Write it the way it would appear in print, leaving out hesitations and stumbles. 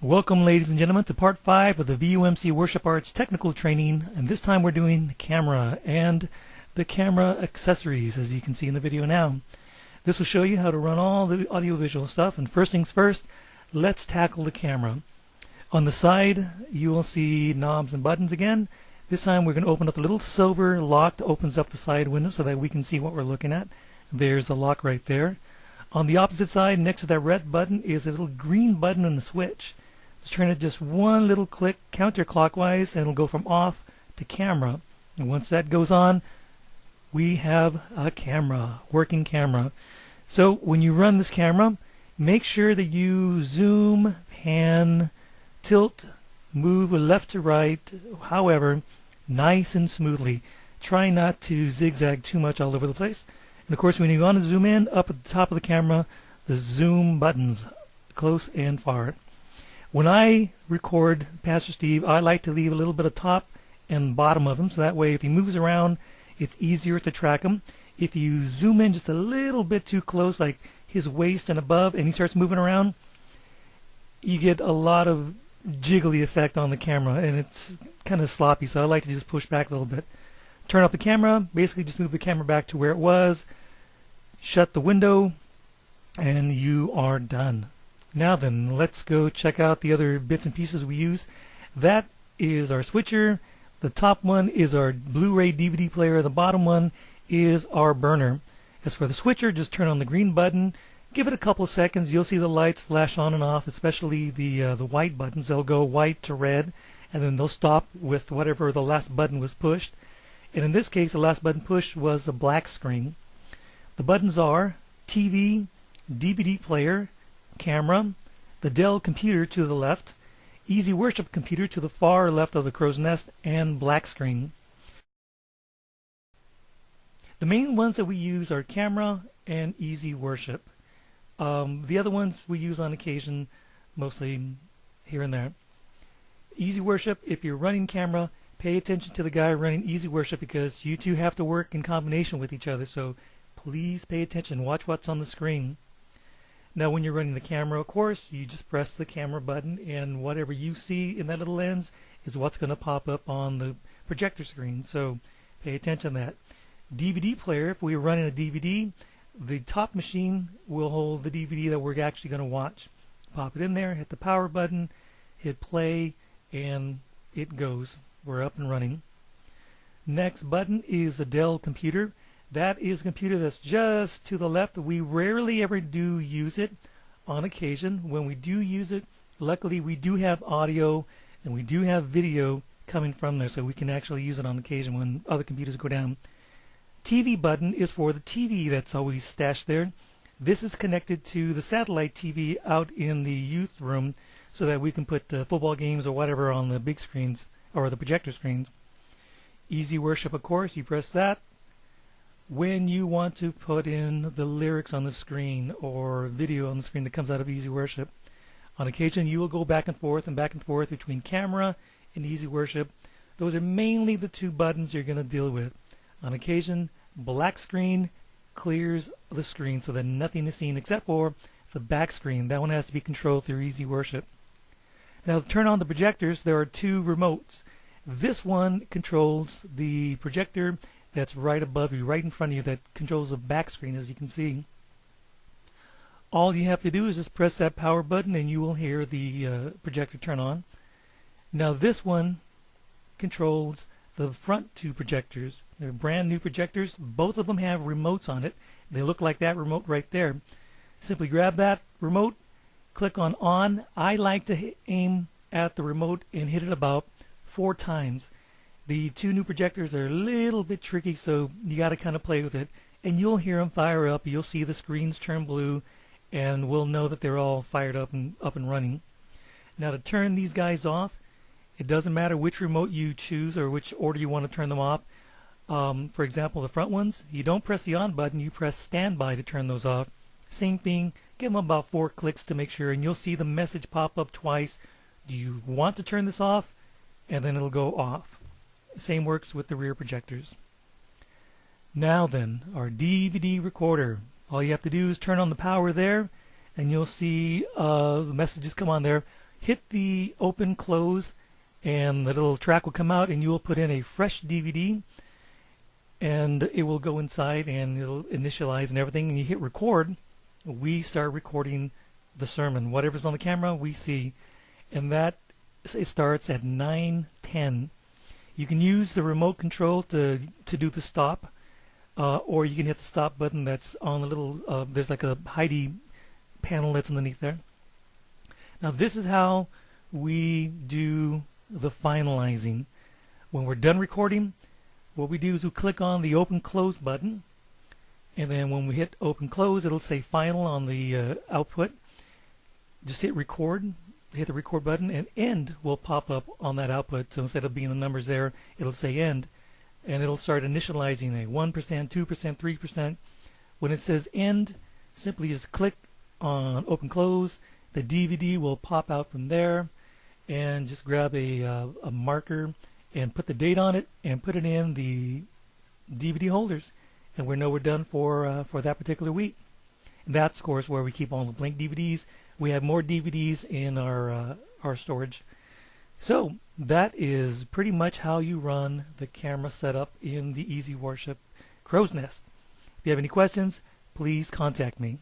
Welcome, ladies and gentlemen, to part 5 of the VUMC Worship Arts Technical Training, and this time we're doing the camera and the camera accessories, as you can see in the video now. This will show you how to run all the audiovisual stuff, and first things first, let's tackle the camera. On the side, you will see knobs and buttons again. This time we're going to open up the little silver lock that opens up the side window so that we can see what we're looking at. There's the lock right there. On the opposite side, next to that red button, is a little green button and a switch. Just turn it just one little click counterclockwise and it'll go from off to camera. And once that goes on, we have a camera, working camera. So when you run this camera, make sure that you zoom, pan, tilt, move left to right, however, nice and smoothly. Try not to zigzag too much all over the place. And of course, when you want to zoom in, up at the top of the camera, the zoom buttons, close and far. When I record Pastor Steve, I like to leave a little bit of top and bottom of him, so that way if he moves around, it's easier to track him. If you zoom in just a little bit too close, like his waist and above, and he starts moving around, you get a lot of jiggly effect on the camera, and it's kind of sloppy, so I like to just push back a little bit. Turn off the camera, basically just move the camera back to where it was, shut the window, and you are done. Now then, let's go check out the other bits and pieces we use. That is our switcher. The top one is our Blu-ray DVD player. The bottom one is our burner. As for the switcher, just turn on the green button. Give it a couple of seconds. You'll see the lights flash on and off, especially the white buttons. They'll go white to red, and then they'll stop with whatever the last button was pushed. And in this case, the last button pushed was a black screen. The buttons are TV, DVD player, camera, the Dell computer to the left, Easy Worship computer to the far left of the crow's nest, and black screen. The main ones that we use are camera and Easy Worship. The other ones we use on occasion, mostly here and there. Easy Worship, if you're running camera, pay attention to the guy running Easy Worship because you two have to work in combination with each other, so please pay attention. Watch what's on the screen. Now when you're running the camera, of course, you just press the camera button and whatever you see in that little lens is what's going to pop up on the projector screen, so pay attention to that. DVD player, if we're running a DVD, the top machine will hold the DVD that we're actually going to watch. Pop it in there, hit the power button, hit play, and it goes. We're up and running. Next button is the Dell computer. That is a computer that's just to the left. We rarely ever do use it. On occasion, when we do use it, luckily we do have audio and we do have video coming from there, so we can actually use it on occasion when other computers go down. TV button is for the TV that's always stashed there. This is connected to the satellite TV out in the youth room so that we can put football games or whatever on the big screens or the projector screens. Easy Worship, of course, you press that when you want to put in the lyrics on the screen or video on the screen that comes out of Easy Worship. On occasion, you will go back and forth between camera and Easy Worship. Those are mainly the two buttons you're going to deal with. On occasion, black screen clears the screen so that nothing is seen except for the back screen. That one has to be controlled through Easy Worship. Now to turn on the projectors, there are two remotes. This one controls the projector that's right above you, right in front of you, that controls the back screen, as you can see. All you have to do is just press that power button and you will hear the projector turn on. Now this one controls the front two projectors. They're brand new projectors. Both of them have remotes on it. They look like that remote right there. Simply grab that remote, click on on. I like to aim at the remote and hit it about 4 times. The two new projectors are a little bit tricky, so you got to kind of play with it. And you'll hear them fire up. You'll see the screens turn blue, and we'll know that they're all fired up and running. Now to turn these guys off, it doesn't matter which remote you choose or which order you want to turn them off. For example, the front ones, you don't press the on button, you press standby to turn those off. Same thing, give them about 4 clicks to make sure, and you'll see the message pop up twice. Do you want to turn this off? And then it'll go off. Same works with the rear projectors. Now then, our DVD recorder. All you have to do is turn on the power there, and you'll see the messages come on there. hit the open close, and the little track will come out, and you will put in a fresh DVD, and it will go inside and it'll initialize and everything, and you hit record. We start recording the sermon. Whatever's on the camera, we see, and that it starts at 9:10. You can use the remote control to do the stop, or you can hit the stop button that's on the little, there's like a Heidi panel that's underneath there. Now this is how we do the finalizing. When we're done recording, what we do is we click on the open close button, and then when we hit open close, it'll say final on the output. Just hit record, hit the record button, and end will pop up on that output. So instead of being the numbers there, it'll say end, and it'll start initializing a 1%, 2%, 3%. When it says end, simply just click on open close. The DVD will pop out from there, and just grab a marker and put the date on it and put it in the DVD holders, and we know we're done for that particular week. And that's, of course, where we keep all the blank DVDs. We have more DVDs in our storage. So that is pretty much how you run the camera setup in the Easy Worship Crow's Nest. If you have any questions, please contact me.